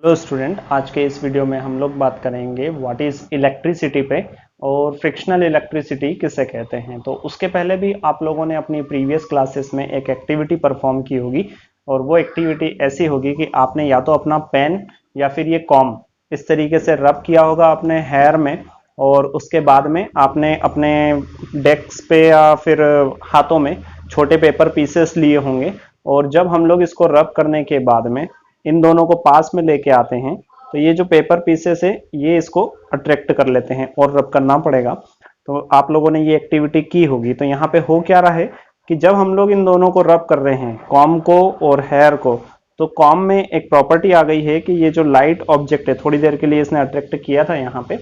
Hello student, आज के इस वीडियो में हम लोग बात करेंगे व्हाट इज इलेक्ट्रिसिटी पे और फ्रिक्शनल इलेक्ट्रिसिटी किसे कहते हैं। तो उसके पहले भी आप लोगों ने अपनी प्रीवियस क्लासेस में एक एक्टिविटी परफॉर्म की होगी और वो एक्टिविटी ऐसी होगी कि आपने या तो अपना पेन या फिर ये कॉम इस तरीके से रब किया होगा अपने हेयर में और उसके बाद में आपने अपने डेस्क पे या फिर हाथों में छोटे पेपर पीसेस लिए होंगे और जब हम लोग इसको रब करने के बाद में इन दोनों को पास में लेके आते हैं तो ये जो पेपर पीसेस है ये इसको अट्रैक्ट कर लेते हैं और रब करना पड़ेगा। तो आप लोगों ने ये एक्टिविटी की होगी। तो यहाँ पे हो क्या रहा है कि जब हम लोग इन दोनों को रब कर रहे हैं, कॉम को और हेयर को, तो कॉम में एक प्रॉपर्टी आ गई है कि ये जो लाइट ऑब्जेक्ट है, थोड़ी देर के लिए इसने अट्रैक्ट किया था यहाँ पे,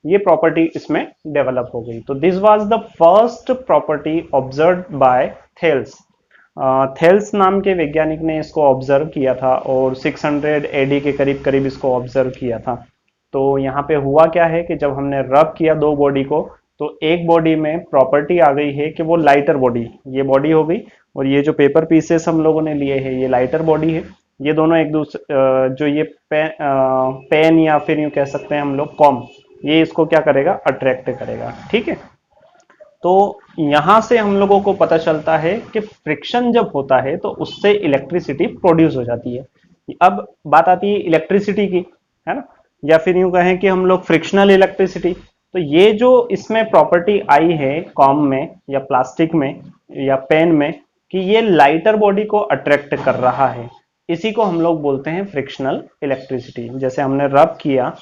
ये प्रॉपर्टी इसमें डेवलप हो गई। तो this was the first property observe by Thales. Thales नाम के वैज्ञानिक ने इसको ऑब्जर्व किया था और 600 एडी के करीब करीब इसको ऑब्जर्व किया था। तो यहाँ पे हुआ क्या है कि जब हमने रब किया दो बॉडी को तो एक बॉडी में प्रॉपर्टी आ गई है कि वो लाइटर बॉडी, ये बॉडी हो गई और ये जो पेपर पीसेस हम लोगों ने लिए हैं ये लाइटर बॉडी है। ये दोनों एक दूसरे जो ये पेन या फिर यूं कह सकते हैं हम लोग कॉम, ये इसको क्या करेगा, अट्रैक्ट करेगा। ठीक है, तो यहां से हम लोगों को पता चलता है कि फ्रिक्शन जब होता है तो उससे इलेक्ट्रिसिटी प्रोड्यूस हो जाती है। अब बात आती है इलेक्ट्रिसिटी की, है ना, या फिर यूं कहें कि हम लोग फ्रिक्शनल इलेक्ट्रिसिटी। तो ये जो इसमें प्रॉपर्टी आई है कॉम में या प्लास्टिक में या पेन में कि ये लाइटर बॉडी को अट्रैक्ट कर रहा है, इसी को हम लोग बोलते हैं फ्रिक्शनल इलेक्ट्रिसिटी। जैसे हमने रब किया,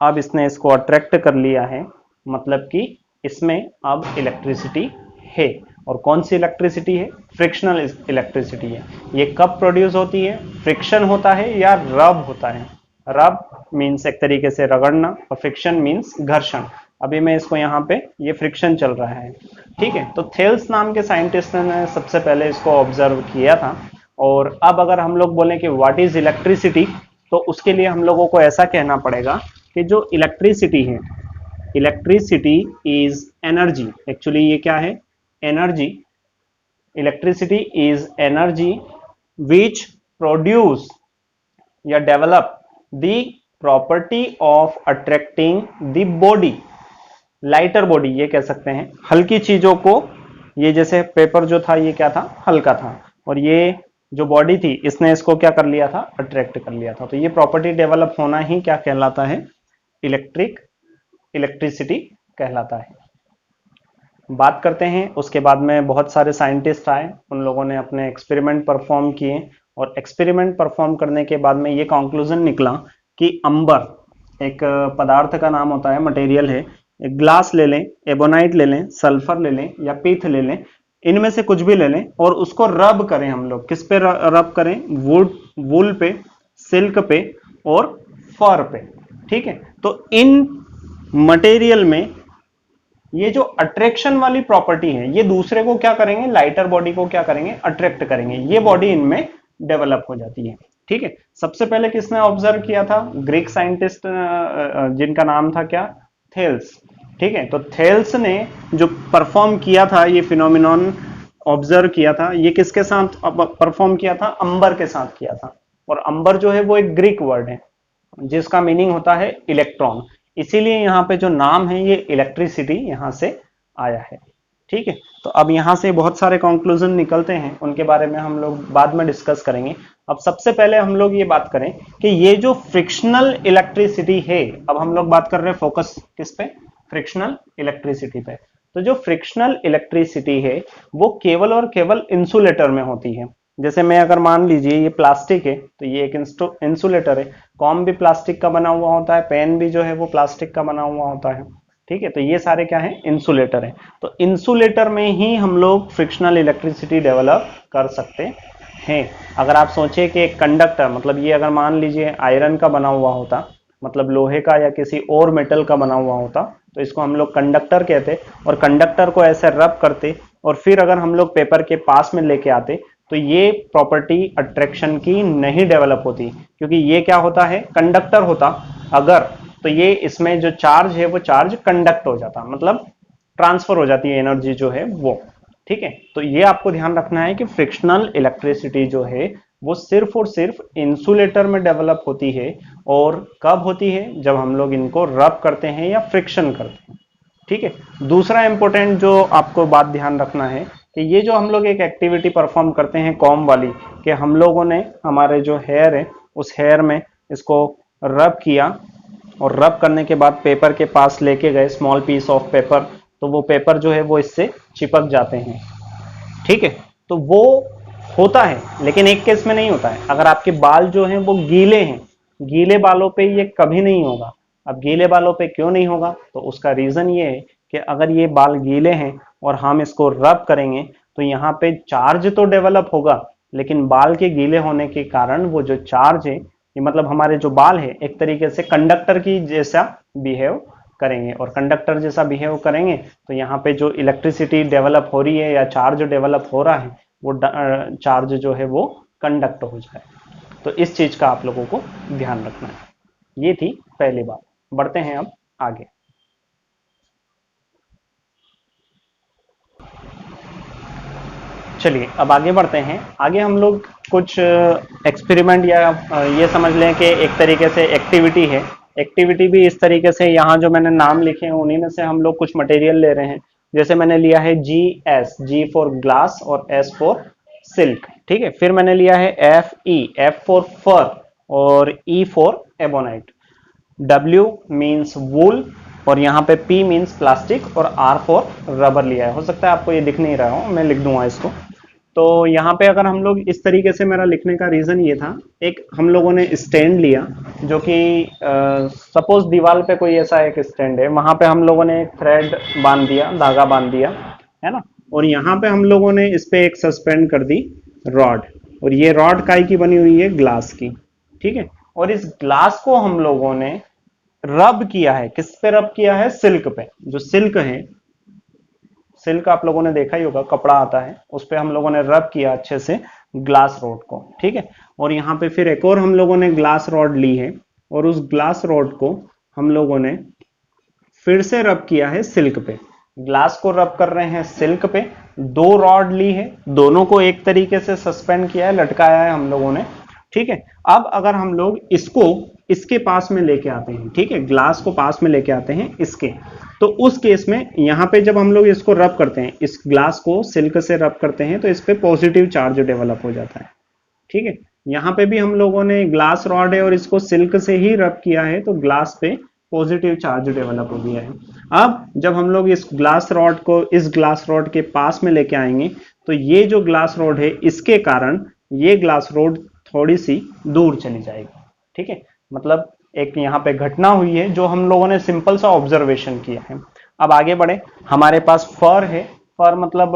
अब इसने इसको अट्रैक्ट कर लिया है, मतलब कि इसमें अब इलेक्ट्रिसिटी है। और कौन सी इलेक्ट्रिसिटी है? फ्रिक्शनल इलेक्ट्रिसिटी है। ये कब प्रोड्यूस होती है? फ्रिक्शन होता है या रब होता है? रब मीन्स एक तरीके से रगड़ना और फ्रिक्शन मीन्स घर्षण। अभी मैं इसको यहाँ पे ये फ्रिक्शन चल रहा है। ठीक है, तो थेल्स नाम के साइंटिस्ट ने सबसे पहले इसको ऑब्जर्व किया था। और अब अगर हम लोग बोलें कि व्हाट इज इलेक्ट्रिसिटी, तो उसके लिए हम लोगों को ऐसा कहना पड़ेगा कि जो इलेक्ट्रिसिटी है, इलेक्ट्रिसिटी इज एनर्जी। एक्चुअली ये क्या है? Energy. Electricity is energy which produce या develop the property of attracting the body, lighter body ये कह सकते हैं, हल्की चीजों को। ये जैसे पेपर जो था ये क्या था? हल्का था, और ये जो बॉडी थी इसने इसको क्या कर लिया था? अट्रैक्ट कर लिया था। तो ये प्रॉपर्टी डेवलप होना ही क्या कहलाता है? इलेक्ट्रिसिटी कहलाता है। बात करते हैं, उसके बाद में बहुत सारे साइंटिस्ट आए, उन लोगों ने अपने एक्सपेरिमेंट परफॉर्म किए और एक्सपेरिमेंट परफॉर्म करने के बाद में ये कंक्लूजन निकला कि अंबर एक पदार्थ का नाम होता है, मटेरियल है। एक ग्लास ले लें, एबोनाइट ले लें, सल्फर ले लें या पीथ ले लें, इनमें से कुछ भी ले लें और उसको रब करें। हम लोग किस पे रब करें? वुल पे, सिल्क पे और फर पे। ठीक है, तो इन मटेरियल में ये जो अट्रैक्शन वाली प्रॉपर्टी है ये दूसरे को क्या करेंगे? लाइटर बॉडी को क्या करेंगे? अट्रैक्ट करेंगे। ये बॉडी इनमें डेवलप हो जाती है। ठीक है, सबसे पहले किसने ऑब्जर्व किया था? ग्रीक साइंटिस्ट जिनका नाम था क्या? थेल्स। ठीक है, तो थेल्स ने जो परफॉर्म किया था, ये फिनोमिनॉन ऑब्जर्व किया था, ये किसके साथ परफॉर्म किया था? अंबर के साथ किया था। और अंबर जो है वो एक ग्रीक वर्ड है जिसका मीनिंग होता है इलेक्ट्रॉन। इसीलिए यहाँ पे जो नाम है ये इलेक्ट्रिसिटी यहाँ से आया है। ठीक है, तो अब यहाँ से बहुत सारे कंक्लूजन निकलते हैं, उनके बारे में हम लोग बाद में डिस्कस करेंगे। अब सबसे पहले हम लोग ये बात करें कि ये जो फ्रिक्शनल इलेक्ट्रिसिटी है, अब हम लोग बात कर रहे हैं फोकस किस पे? फ्रिक्शनल इलेक्ट्रिसिटी पे। तो जो फ्रिक्शनल इलेक्ट्रिसिटी है वो केवल और केवल इंसुलेटर में होती है। जैसे मैं अगर मान लीजिए ये प्लास्टिक है तो ये एक इंसुलेटर है। कॉम भी प्लास्टिक का बना हुआ होता है, पेन भी जो है वो प्लास्टिक का बना हुआ होता है। ठीक है, तो ये सारे क्या है? इंसुलेटर है। तो इंसुलेटर में ही हम लोग फ्रिक्शनल इलेक्ट्रिसिटी डेवलप कर सकते हैं। अगर आप सोचे कि एक कंडक्टर, मतलब ये अगर मान लीजिए आयरन का बना हुआ होता, मतलब लोहे का या किसी और मेटल का बना हुआ होता, तो इसको हम लोग कंडक्टर कहते और कंडक्टर को ऐसे रब करते और फिर अगर हम लोग पेपर के पास में लेके आते तो ये प्रॉपर्टी अट्रैक्शन की नहीं डेवलप होती, क्योंकि ये क्या होता है? कंडक्टर होता अगर, तो ये इसमें जो चार्ज है वो चार्ज कंडक्ट हो जाता, मतलब ट्रांसफर हो जाती है एनर्जी जो है वो। ठीक है, तो ये आपको ध्यान रखना है कि फ्रिक्शनल इलेक्ट्रिसिटी जो है वो सिर्फ और सिर्फ इंसुलेटर में डेवलप होती है। और कब होती है? जब हम लोग इनको रब करते हैं या फ्रिक्शन करते हैं। ठीक है। दूसरा इंपॉर्टेंट जो आपको बात ध्यान रखना है कि ये जो हम लोग एक एक्टिविटी परफॉर्म करते हैं कॉम्ब वाली, कि हम लोगों ने हमारे जो हेयर है उस हेयर में इसको रब किया, और रब करने के बाद पेपर के पास लेके गए, स्मॉल पीस ऑफ पेपर, तो वो पेपर जो है वो इससे चिपक जाते हैं। ठीक है। तो वो होता है, लेकिन एक केस में नहीं होता है, अगर आपके बाल जो हैं वो गीले हैं। गीले बालों पे ये कभी नहीं होगा। अब गीले बालों पे क्यों नहीं होगा? तो उसका रीजन ये है कि अगर ये बाल गीले हैं और हम इसको रब करेंगे तो यहाँ पे चार्ज तो डेवलप होगा, लेकिन बाल के गीले होने के कारण वो जो चार्ज है, ये मतलब हमारे जो बाल है एक तरीके से कंडक्टर की जैसा बिहेव करेंगे, और कंडक्टर जैसा बिहेव करेंगे तो यहाँ पे जो इलेक्ट्रिसिटी डेवलप हो रही है या चार्ज डेवलप हो रहा है वो चार्ज जो है वो कंडक्ट हो जाए। तो इस चीज का आप लोगों को ध्यान रखना है। ये थी पहली बात। बढ़ते हैं अब आगे। चलिए अब आगे बढ़ते हैं। आगे हम लोग कुछ एक्सपेरिमेंट या ये समझ लें कि एक तरीके से एक्टिविटी है। एक्टिविटी भी इस तरीके से, यहाँ जो मैंने नाम लिखे हैं उन्हीं में से हम लोग कुछ मटेरियल ले रहे हैं। जैसे मैंने लिया है GS, G फॉर ग्लास और S फॉर सिल्क। ठीक है। फिर मैंने लिया है FE, F फॉर फर और E for ebonite. W means wool, और यहाँ पे P मीन्स प्लास्टिक, और R फॉर रबर लिया है। हो सकता है आपको ये दिख नहीं रहा हो, मैं लिख दूंगा इसको। तो यहाँ पे अगर हम लोग इस तरीके से, मेरा लिखने का रीजन ये था, एक हम लोगों ने स्टैंड लिया जो कि सपोज दीवार पे कोई ऐसा एक स्टैंड है, वहां पे हम लोगों ने एक थ्रेड बांध दिया, धागा बांध दिया, है ना। और यहाँ पे हम लोगों ने इस पे एक सस्पेंड कर दी रॉड, और ये रॉड काई की बनी हुई है? ग्लास की। ठीक है। और इस ग्लास को हम लोगों ने रब किया है। किस पे रब किया है? सिल्क पे। जो सिल्क है, सिल्क आप लोगों ने देखा ही होगा, कपड़ा आता है, उस पे हम लोगों ने रब किया अच्छे से ग्लास रॉड को। ठीक है। और यहाँ पे फिर एक और हम लोगों ने ग्लास रॉड ली है, और उस ग्लास रॉड को हम लोगों ने फिर से रब किया है सिल्क पे। ग्लास को रब कर रहे हैं सिल्क पे। दो रॉड ली है, दोनों को एक तरीके से सस्पेंड किया है, लटकाया है हम लोगों ने। ठीक है। अब अगर हम लोग इसको इसके पास में लेके आते हैं, ठीक है, ग्लास को पास में लेके आते हैं इसके, तो उस केस में यहाँ पे जब हम लोग इसको रब करते हैं, इस ग्लास को सिल्क से रब करते हैं, तो इस पे पॉजिटिव चार्ज डेवलप हो जाता है। ठीक है। यहाँ पे भी हम लोगों ने ग्लास रॉड है और इसको सिल्क से ही रब किया है, तो ग्लास पे पॉजिटिव चार्ज डेवलप हो गया है। अब जब हम लोग इस ग्लास रॉड को इस ग्लास रॉड के पास में लेके आएंगे, तो ये जो ग्लास रॉड है इसके कारण ये ग्लास रॉड थोड़ी सी दूर चली जाएगी। ठीक है। मतलब एक यहाँ पे घटना हुई है जो हम लोगों ने सिंपल सा ऑब्जर्वेशन किया है। अब आगे बढ़े। हमारे पास फर है। फर मतलब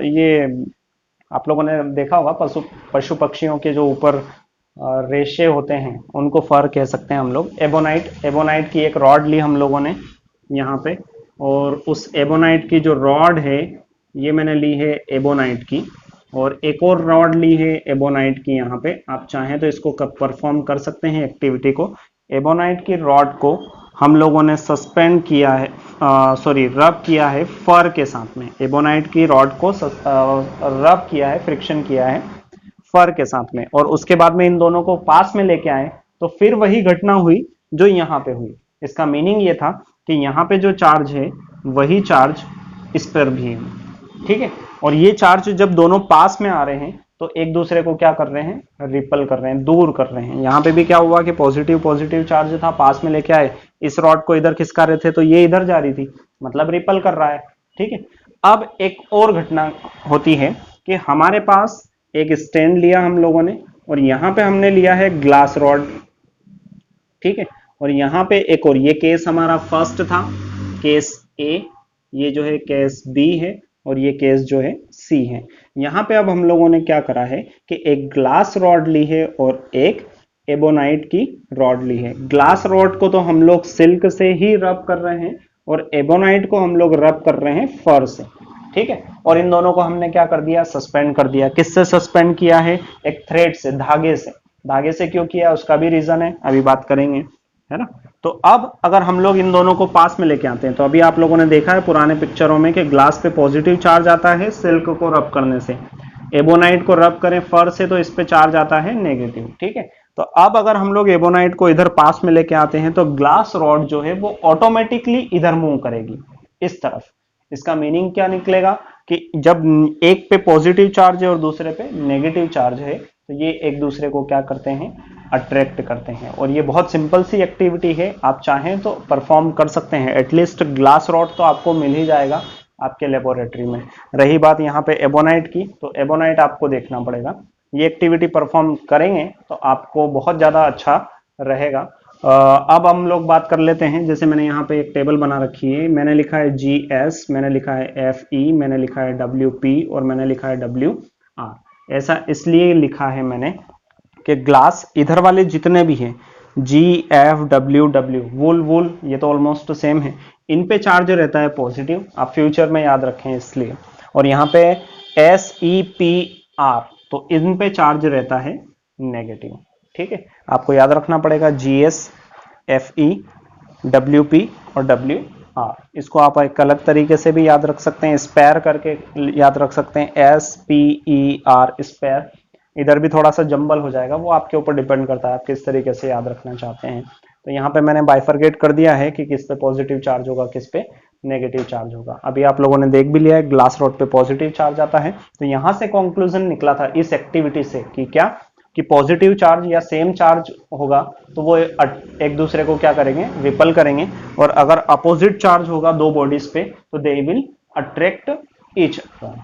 ये आप लोगों ने देखा होगा, पशु पक्षियों के जो ऊपर रेशे होते हैं उनको फर कह सकते हैं हम लोग। एबोनाइट की एक रॉड ली हम लोगों ने यहाँ पे, और उस एबोनाइट की जो रॉड है ये मैंने ली है एबोनाइट की, और एक और रॉड ली है एबोनाइट की। यहाँ पे आप चाहें तो इसको परफॉर्म कर सकते हैं एक्टिविटी को। एबोनाइट की रॉड को हम लोगों ने सस्पेंड किया है, रब किया है फर के साथ में। एबोनाइट की रॉड को रब किया है, फ्रिक्शन किया है फर के साथ में, और उसके बाद में इन दोनों को पास में लेके आए, तो फिर वही घटना हुई जो यहाँ पे हुई। इसका मीनिंग ये था कि यहाँ पे जो चार्ज है वही चार्ज इस पर भी है। ठीक है। और ये चार्ज जब दोनों पास में आ रहे हैं तो एक दूसरे को क्या कर रहे हैं? रिपल कर रहे हैं, दूर कर रहे हैं। यहाँ पे भी क्या हुआ कि पॉजिटिव चार्ज था, पास में लेके आए, इस रॉड को इधर खिसका रहे थे तो ये इधर जा रही थी, मतलब रिपल कर रहा है। ठीक है। अब एक और घटना होती है कि हमारे पास एक स्टैंड लिया हम लोगों ने, और यहाँ पे हमने लिया है ग्लास रॉड। ठीक है। और यहाँ पे एक और, ये केस हमारा फर्स्ट था, केस ए, ये जो है केस बी है, और ये केस जो है सी है। यहाँ पे अब हम लोगों ने क्या करा है कि एक ग्लास रॉड ली है और एक एबोनाइट की रॉड ली है। ग्लास रॉड को तो हम लोग सिल्क से ही रब कर रहे हैं, और एबोनाइट को हम लोग रब कर रहे हैं फर से। ठीक है। और इन दोनों को हमने क्या कर दिया? सस्पेंड कर दिया। किससे सस्पेंड किया है? एक थ्रेड से, धागे से। धागे से क्यों किया उसका भी रीजन है, अभी बात करेंगे, है ना। तो अब अगर हम लोग इन दोनों को पास में लेके आते हैं, तो अभी आप लोगों ने देखा है पुराने पिक्चरों में कि ग्लास पे पॉजिटिव चार्ज आता है सिल्क को रब करने से, एबोनाइट को रब करें फर से तो इस पे चार्ज आता है नेगेटिव, ठीक है। तो अब अगर हम लोग एबोनाइट को इधर पास में लेके आते हैं तो ग्लास रॉड जो है वो ऑटोमेटिकली इधर मूव करेगी, इस तरफ। इसका मीनिंग क्या निकलेगा कि जब एक पे पॉजिटिव चार्ज है और दूसरे पे नेगेटिव चार्ज है तो ये एक दूसरे को क्या करते हैं, अट्रैक्ट करते हैं। और ये बहुत सिंपल सी एक्टिविटी है, आप चाहें तो परफॉर्म कर सकते हैं। एटलीस्ट ग्लास रॉड तो आपको मिल ही जाएगा आपके लेबोरेटरी में। रही बात यहाँ पे एबोनाइट की, तो एबोनाइट आपको देखना पड़ेगा। ये एक्टिविटी परफॉर्म करेंगे तो आपको बहुत ज़्यादा अच्छा रहेगा। अब हम लोग बात कर लेते हैं, जैसे मैंने यहाँ पे एक टेबल बना रखी है। मैंने लिखा है GS, मैंने लिखा है FE, मैंने लिखा है WP और मैंने लिखा है WR। ऐसा इसलिए लिखा है मैंने कि ग्लास इधर वाले जितने भी हैं GFWW, वुल वुल, ये तो ऑलमोस्ट सेम है, इन पे चार्ज रहता है पॉजिटिव, आप फ्यूचर में याद रखें इसलिए। और यहाँ पे SEPR, तो इन पे चार्ज रहता है नेगेटिव, ठीक है। आपको याद रखना पड़ेगा GS, FE, WP और WR। इसको आप एक अलग तरीके से भी याद रख सकते हैं, स्पेयर करके याद रख सकते हैं, SPER, स्पेयर। इधर भी थोड़ा सा जंबल हो जाएगा, वो आपके ऊपर डिपेंड करता है आप किस तरीके से याद रखना चाहते हैं। तो यहाँ पे मैंने बाइफरगेट कर दिया है कि किस पे पॉजिटिव चार्ज होगा, किस पे नेगेटिव चार्ज होगा। अभी आप लोगों ने देख भी लिया है, ग्लास रॉड पे पॉजिटिव चार्ज आता है। तो यहाँ से कंक्लूजन निकला था इस एक्टिविटी से कि क्या, कि पॉजिटिव चार्ज या सेम चार्ज होगा तो वो एक दूसरे को क्या करेंगे, रिपल करेंगे। और अगर अपोजिट चार्ज होगा दो बॉडीज पे तो they will attract each other.